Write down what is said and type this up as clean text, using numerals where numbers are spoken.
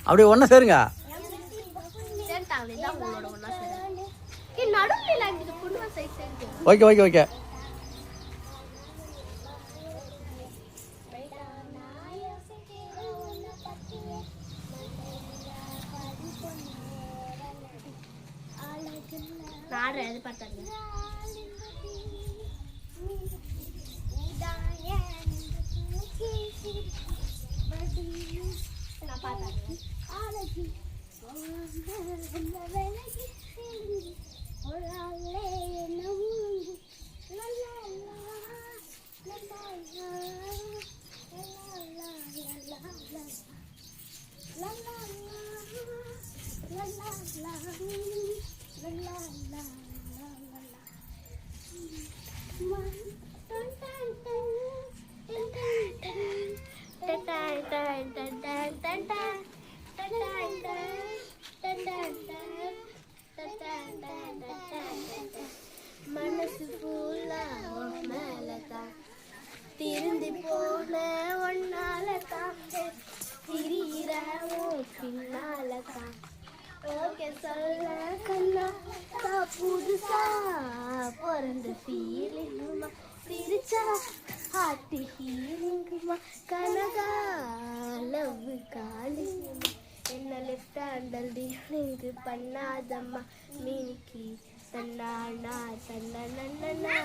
அப்படியே ஒன்றா சேருங்க. Okay okay okay. மனசு ஃபுல்லா மேலதான் திருந்தி போன ஒன்னாலதான் திரியிறவோ பின்னாலதான் ஓகே சொல்ல கண்ணா புதுசா பிறந்த ஃபீலிங்குமா சிரிச்சா ஹார்ட் ஹீலிங்குமா கனகா லவ் காலிங்குமா என்ன லெஃப்ட் ஹேண்டல் டீலிங்கு பண்ணாதம்மா மீனிக்கு தன்னா தன்னா